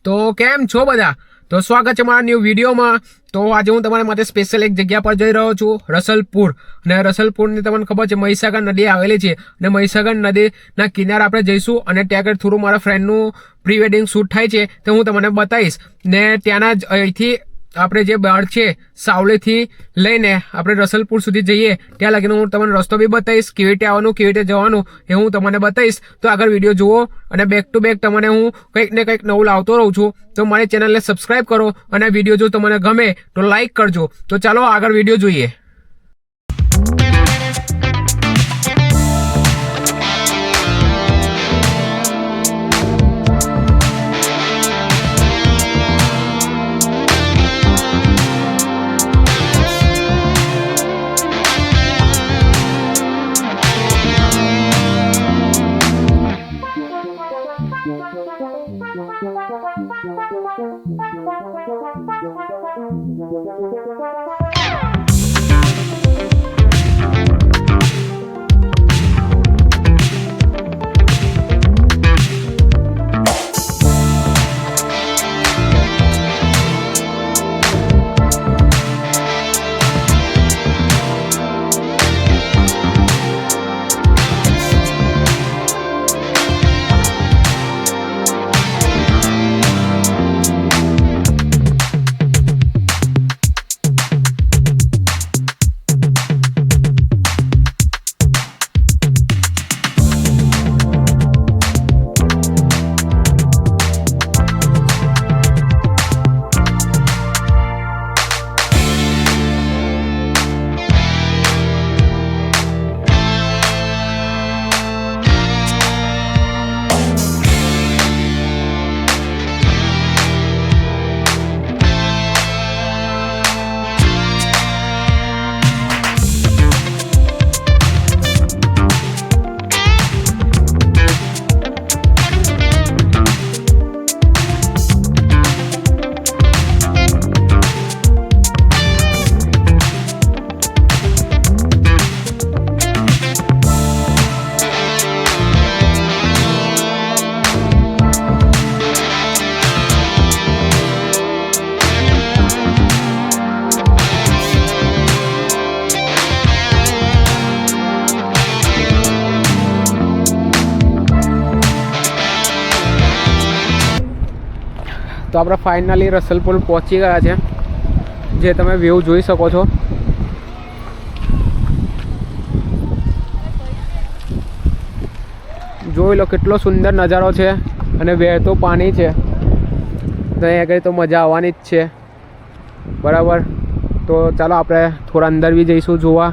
તો કેમ છો બધા? તો સ્વાગત છે મારા ન્યૂ વિડીયોમાં। તો આજે હું તમારા માટે સ્પેશિયલ એક જગ્યા પર જઈ રહ્યો છું, રસલપુર। અને રસલપુરની તમને ખબર છે મહીસાગર નદી આવેલી છે, અને મહીસાગર નદીના કિનારે આપણે જઈશું અને ત્યાં આગળ થોડું મારા ફ્રેન્ડનું પ્રી વેડિંગ શૂટ થાય છે તો હું તમને બતાવીશ। ને ત્યાંના જ અહીંથી આપણે જે બહાર છે સાવલીથી લઈને આપણે રસલપુર સુધી જઈએ ત્યાં લગીને હું તમને રસ્તો બી બતાવીશ, કેવી રીતે આવવાનું કેવી રીતે જવાનું એ હું તમને બતાવીશ। તો આગળ વિડીયો જુઓ અને બેક ટુ બેક તમને હું કંઈક ને કંઈક નવું લાવતો રહું છું। તો મારી ચેનલને સબસ્ક્રાઈબ કરો અને વિડીયો જો તમને ગમે તો લાઈક કરજો। તો ચાલો આગળ વિડીયો જોઈએ। તો આપણે ફાઇનલી રસલપુર પહોંચી ગયા છે, જે તમે વ્યૂ જોઈ શકો છો। જોઈ લો કેટલો સુંદર નજારો છે અને વહેતું પાણી છે, તો અહીંયા આગળ તો મજા આવવાની જ છે, બરાબર। તો ચાલો આપણે થોડા અંદર બી જઈશું જોવા,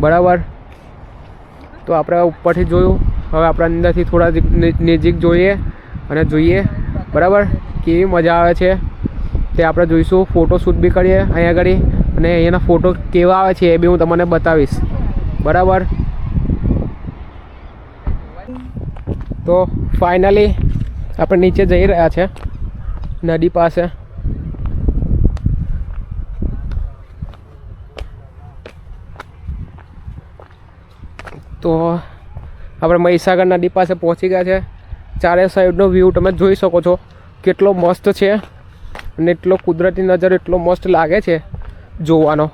બરાબર। તો આપણે ઉપરથી જોયું, હવે આપણે અંદરથી થોડા નજીક જોઈએ અને જોઈએ, બરાબર, કેવી મજા આવે છે તે આપણે જોઈશું। ફોટો શૂટ બી કરીએ અહીંયા આગળ, અને અહીંયાના ફોટો કેવા આવે છે એ બી હું તમને બતાવીશ, બરાબર। તો ફાઇનલી આપણે નીચે જઈ રહ્યા છે નદી પાસે। તો આપણે મહીસાગર નદી પાસે પહોંચી ગયા છે। ચારે સાઈડનો વ્યૂ તમે જોઈ શકો છો, કેટલો મસ્ત છે અને એટલો કુદરતી નજારો એટલો મસ્ત લાગે છે જોવાનો।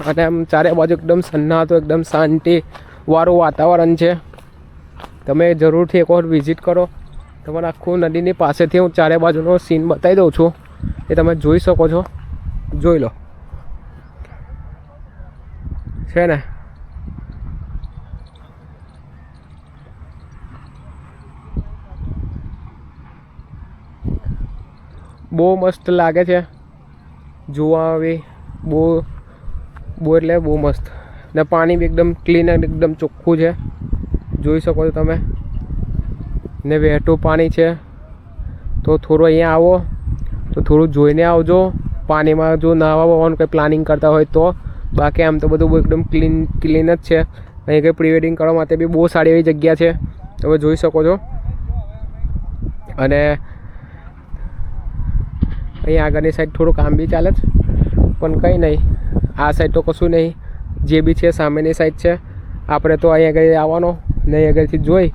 અને આમ ચારે બાજુ એકદમ સન્નાટો, એકદમ શાંતિવાળું વાતાવરણ છે। તમે જરૂરથી એક વખત વિઝિટ કરો। તમારે આખું નદીની પાસેથી હું ચારે બાજુનો સીન બતાવી દઉં છું, એ તમે જોઈ શકો છો, જોઈ લો, છે ને। બહુ મસ્ત લાગે છે જોવા, બી બહુ એટલે બહુ મસ્ત, ને પાણી બી એકદમ ક્લીન અને એકદમ ચોખ્ખું છે, જોઈ શકો છો તમે, ને વહેતું પાણી છે। તો થોડું અહીંયા આવો તો થોડું જોઈને આવજો પાણીમાં, જો નાહવા બાવાનું કંઈ પ્લાનિંગ કરતા હોય તો। બાકી આમ તો બધું બહુ એકદમ ક્લીન જ છે। અહીં કંઈ પ્રી વેડિંગ કરવા માટે બી બહુ સારી એવી જગ્યા છે, તમે જોઈ શકો છો। અને અહીંયા આગળની સાઈડ થોડું કામ બી ચાલે છે, પણ કંઈ નહીં, આ સાઈડ તો કશું નહીં, જે બી છે સામેની સાઈડ છે। આપણે તો અહીં આગળ આવવાનો ને અહીં આગળથી જોઈ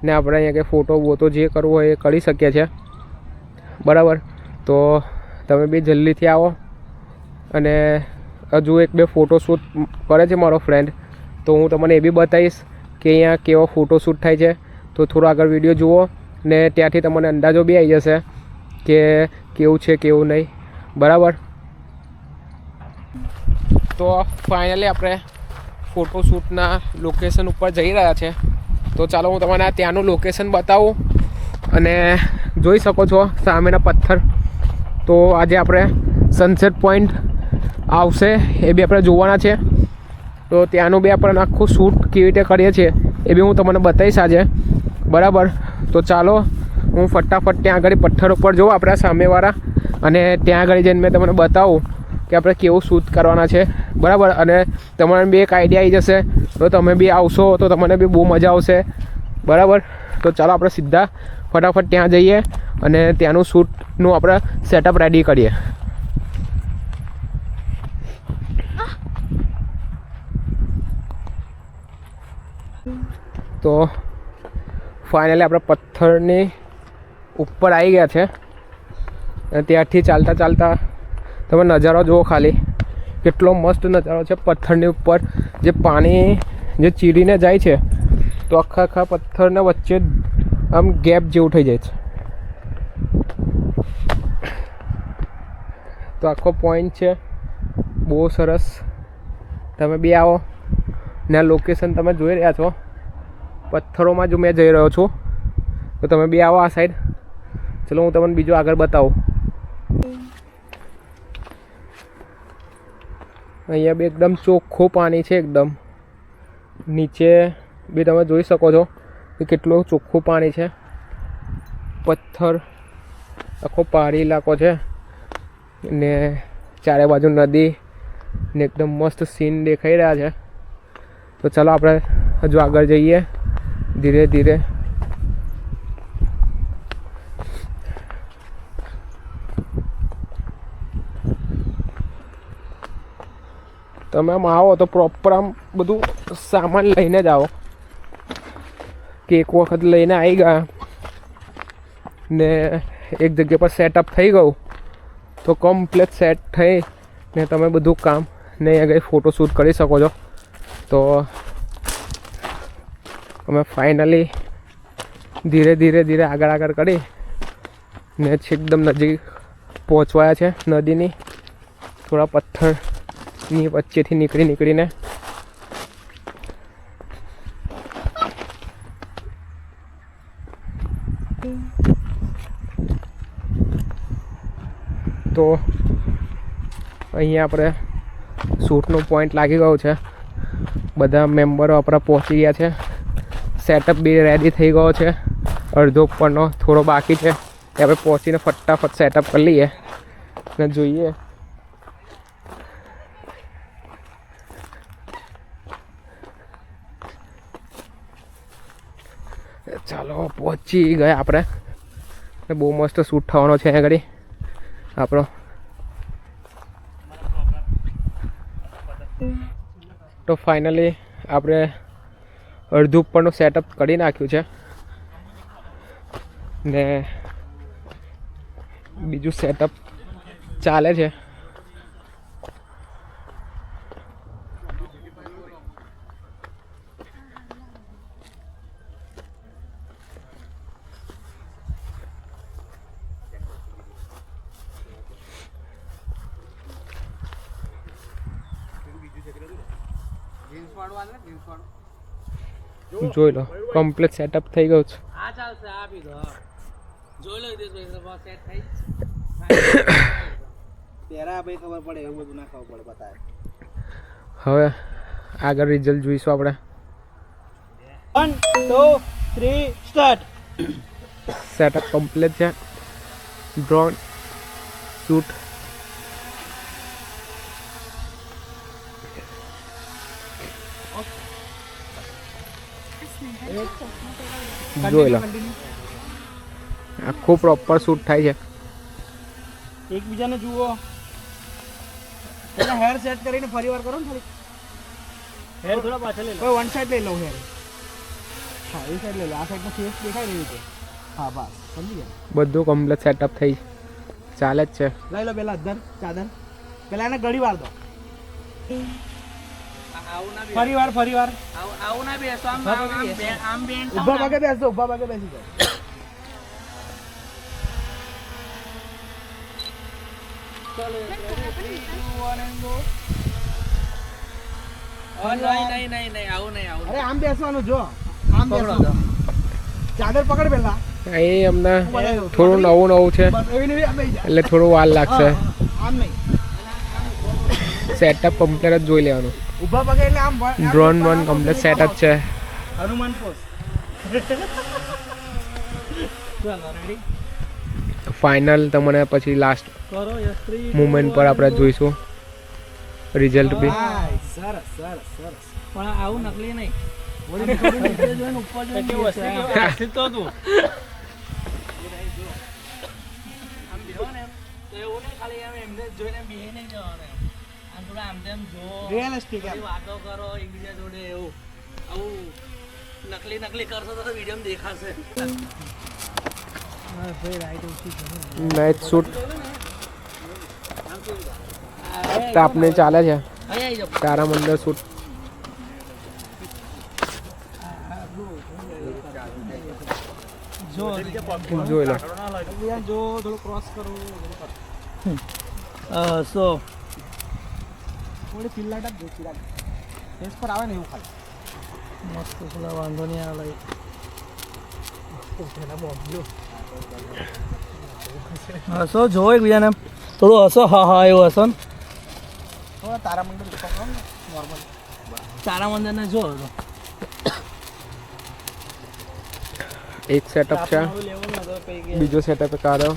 ને આપણે અહીંયા કંઈ ફોટો બોટો જે કરવો હોય એ કરી શકીએ છીએ, બરાબર. તો તમે બી જલ્દીથી આવો. અને હજુ એક બે ફોટોશૂટ કરે છે મારો ફ્રેન્ડ, તો હું તમને એ બી બતાવીશ કે અહીંયા કેવો ફોટોશૂટ થાય છે. તો થોડો આગળ વિડીયો જુઓ ને ત્યાંથી તમને અંદાજો બી આવી જશે કે કેવું છે કેવું નહીં, બરાબર. તો ફાઇનલી આપણે ફોટોશૂટના લોકેશન ઉપર જઈ રહ્યા છે. તો ચાલો હું તમને ત્યાંનું લોકેશન બતાવું. અને જોઈ શકો છો સામેના પથ્થર. તો આજે આપણે સનસેટ પોઈન્ટ આવશે એ બી આપણે જોવાના છે. તો ત્યાંનું બી આપણે આખું શૂટ કેવી રીતે કરીએ છીએ એ બી હું તમને બતાવીશ આજે, બરાબર. તો ચાલો હું ફટાફટ ત્યાં આગળ પથ્થર ઉપર જોઉં આપણા સામેવાળા, અને ત્યાં આગળ જઈને મેં તમને બતાવું કે આપણે કેવું શૂટ કરવાના છે, બરાબર. અને તમને બી એક આઈડિયા આવી જશે, તો તમે બી આવશો તો તમને બી બહુ મજા આવશે, બરાબર. તો ચાલો આપણે સીધા ફટાફટ ત્યાં જઈએ અને ત્યાંનું શૂટનું આપણે સેટઅપ રેડી કરીએ. તો ફાઇનલી આપણે પથ્થરની ઉપર આવી ગયા છે. અને ત્યાંથી ચાલતા ચાલતા તમે નજારો જુઓ ખાલી, કેટલો મસ્ત નજારો છે. પથ્થરની ઉપર જે પાણી જે ચીરીને જાય છે, તો આખા પથ્થરને વચ્ચે આમ ગેપ જેવું થઈ જાય છે. તો આખો પોઈન્ટ છે, બહુ સરસ. તમે બી આવો ને આ લોકેશન તમે જોઈ રહ્યા છો, પથ્થરોમાં જો મેં જઈ રહ્યો છું. તો તમે બી આવો આ સાઈડ. ચલો હું તમને બીજું આગળ બતાવું. અહીંયા બી એકદમ ચોખ્ખું પાણી છે, એકદમ નીચે બી તમે જોઈ શકો છો કે કેટલું ચોખ્ખું પાણી છે. પથ્થર, આખો પહાડી ઇલાકો છે ને ચારે બાજુ નદી ને એકદમ મસ્ત સીન દેખાઈ રહ્યા છે. તો ચાલો આપણે હજુ આગળ જઈએ ધીરે ધીરે. તમે આમ આવો તો પ્રોપર આમ બધું સામાન લઈને જ આવો, કે એક વખત લઈને આવી ગયા ને એક જગ્યા પર સેટઅપ થઈ ગયું તો કમ્પ્લીટ સેટ થઈ ને તમે બધું કામ ને આગળ ફોટોશૂટ કરી શકો છો. તો અમે ફાઇનલી ધીરે ધીરે આગળ કરી ને એકદમ નજીક પહોંચવાયા છે નદીની. થોડા પથ્થરની વચ્ચેથી નીકળીને તો અહીંયા આપણે શૂટનો પોઈન્ટ લાગી ગયો છે. બધા મેમ્બરો આપણા પહોંચી ગયા છે. સેટઅપ બી રેડી થઈ ગયો છે. અડધો ઉપરનો થોડો બાકી છે, એ આપણે પહોંચીને ફટાફટ સેટઅપ કરી લઈએ અને જોઈએ. ચાલો પહોંચી ગયા આપણે. બહુ મસ્ત શૂટ થવાનો છે આગળ આપણો. તો ફાઇનલી આપણે અડધું ઉપરનું સેટઅપ કરી નાખ્યું છે ને બીજું સેટઅપ ચાલે છે. જોઈ લો કમ્પ્લીટ સેટઅપ થઈ ગયું છે. હવે આગળ રિઝલ્ટ જોઈશું આપણે. 1 2 3 સ્ટાર્ટ. સેટઅપ કમ્પ્લીટ છે. ડ્રોન શૂટ જોઈ લો, આખું પ્રોપર શૂટ થાય છે. એકબીજાને જુઓ. પહેલા હેર સેટ કરીને ફરી વાર કરો ને. થોડી હેર થોડા પાછળ લઈ લો. કોઈ વન સાઈડ લઈ લો હેર. હા એ સાઈડ લઈ લો, આ સાઈડમાં ફેસ દેખાઈ રહ્યું છે. હા બસ સમજી ગયા. બધું કમ્પ્લીટ સેટઅપ થઈ ચાલે જ છે. લઈ લો પેલા અધર ચાદર, પેલા એને ગળી વાર દો. ફરી વાર આવું ના બેસો, આમ બેન ઊભા ભાગે બેસજો, ઊભા ભાગે બેસી જાઓ. નહીં આવું નહીં. અરે આમ બેસવાનું, જો આમ બેસવાનું. ચાદર પકડ પેલા. એ અમને થોડું નવું છે બસ એવી નહીં, આમ બેસી જા. એટલે થોડું વાર લાગશે. આમ નહીં, સેટઅપ કમ્પ્લીટ જ જોઈ લેવાનું. ઊભા ભાગે એટલે આમ ડ્રોન કમ્પ્લીટ સેટઅપ છે. હનુમાન પોઝ. ચાલો રેડી ફાઇનલ તમને પછી લાસ્ટ કરો યશ્રી. મુમેન્ટ પર આપણે જોઈશું રિઝલ્ટ બી. સરસ સરસ સરસ. પણ આવું નકલી નહીં. બોડીને ખબર નહીં. નીચે જોઈને ઉપર જોઈને કેવું હશે, બેસે. કેવું હશે તો તું. આમ બેહો ને તો એવું નહીં, ખાલી આમ એમને જોઈને બેહી નહીં જવાનું એમ. આમ થોડા આમ તેમ જો, રિયલિસ્ટિક એમ. થોડી વાતો કરો એકબીજા જોડે. એવું આવું નકલી કરશો તો વિડીયોમાં દેખાશે. નાઇટ શૂટ તાપને ચાલે છે. અહીં આવી જાઓ. તારા મંદર શૂટ જોઈ લો. જો થોડું ક્રોસ કરો. સો થોડી ફિલ્લાટ જ દેખી રાખ. ફેસ પર આવે ને એવું ખાલી. મસ્ત પેલા વાંધો નહીં આવે. હસો જો એકબીજાને થોડું હસો. હા એવું હસો ને. થોડા તારા મંદિર પકડો ને નોર્મલ. તારા મંદિરને જો તો. એક સેટઅપ છે, બીજો સેટઅપ કાઢો.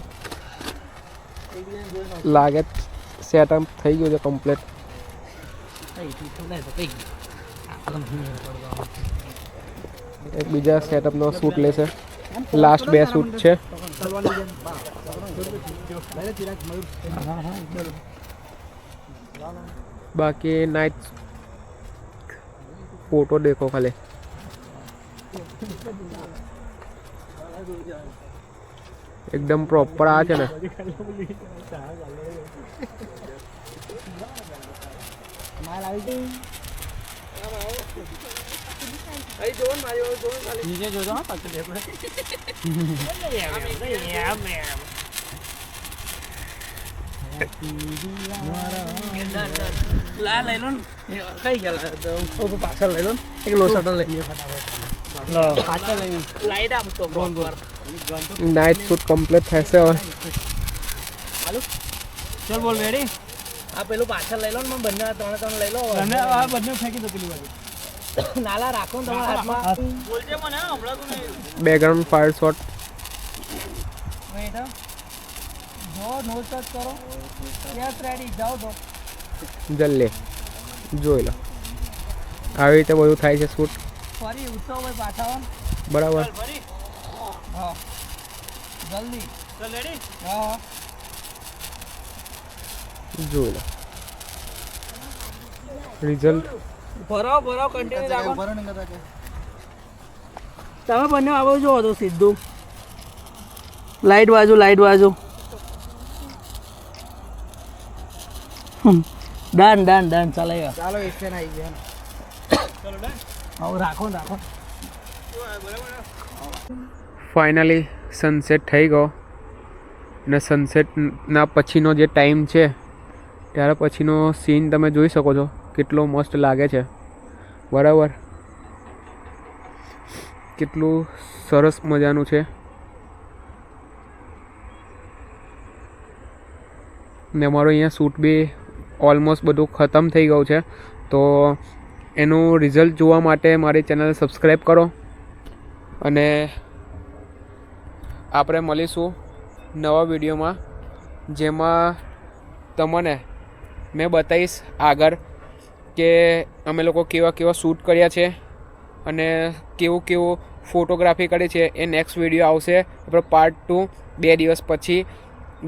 લાગે સેટઅપ થઈ ગયું છે કમ્પ્લીટ. એક બીજા સેટઅપનો શૂટ લેશે. લાસ્ટ 2 શૂટ છે. બાકી નાઇટ ફોટો દેખો ખાલી. એકદમ પ્રોપર આ છે ને. નીચે જોજો હા પાછળ દેખો. લા લઈ લો ને. કઈ ગયા પાછળ લઈ લો ને. એક લો શટર લઈ પાછળ લઈને લાઈટ આપતો બરોબર. નાઇટ શૂટ કમ્પ્લીટ થશે હવે. ચલ બોલ રેડી. આ પેલું પાછળ લઈ લો ને. બંને ત્રણ લઈ લો. અને આ બંને ફેંકી દો પેલી બાજુ. નાલા રાખો ને તમારા હાથમાં. બોલજે મને હમણાં તો નહીં. બેકગ્રાઉન્ડ ફાયર શોટ વેઇટ જો નો ટચ કરો. યસ રેડી જાઓ તો. જલ્દી જોઈ લો. આવી રીતે બધું થાય છે શૂટ. ફરી ઉઠો ભાઈ પાછા. બરાબર. ફરી હા જલ્દી. ચલ રેડી. હા જોઈ લો રિઝલ્ટ. ભરાવ કન્ટિન્યુ રાખો. તમે બંને આવો જો તો સીધું લાઈટ બાજુ. ડન ચાલે. ચાલો એક્શન આવી ગયા. ચલો ડન. હવે રાખો. ફાઇનલી સનસેટ થઈ ગયો ને સનસેટના પછીનો જે ટાઈમ છે ત્યારે પછીનો સીન તમે જોઈ શકો છો કેટલો મસ્ત લાગે છે. બરાબર, કેટલું સરસ મજાનું છે. ને અમારો અહીંયા શૂટ બી ઓલમોસ્ટ બધું ખતમ થઈ ગયું છે. તો એનું રિઝલ્ટ જોવા માટે મારી ચેનલ સબસ્ક્રાઈબ કરો અને આપણે મળીશું નવા વિડીયોમાં, જેમાં તમને મેં બતાવીશ આગળ કે અમે લોકો કેવા શૂટ કર્યા છે અને કેવું ફોટોગ્રાફી કરી છે. એ નેક્સ્ટ વિડીયો આવશે આપણો પાર્ટ 2 2 દિવસ પછી.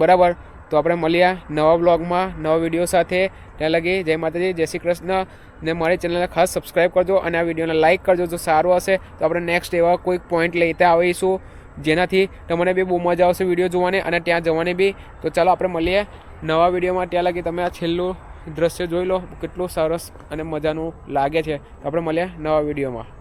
બરાબર, તો આપણે મળીએ નવા બ્લોગમાં નવા વિડીયો સાથે. ત્યાં લગી જય માતાજી, જય શ્રી કૃષ્ણ. ને મારી ચેનલને ખાસ સબસ્ક્રાઈબ કરજો અને આ વિડીયોને લાઇક કરજો. જો સારું હશે તો આપણે નેક્સ્ટ એવા કોઈક પોઈન્ટ લેતા આવીશું જેનાથી તમને બી બહુ મજા આવશે વિડીયો જોવાની અને ત્યાં જવાની બી. તો ચાલો આપણે મળીએ નવા વિડીયોમાં. ત્યાં લગી તમે આ છેલ્લું દ્રશ્ય જોઈ લો, કેટલું સરસ અને મજાનું લાગે છે. આપણે મળીએ નવા વિડીયોમાં.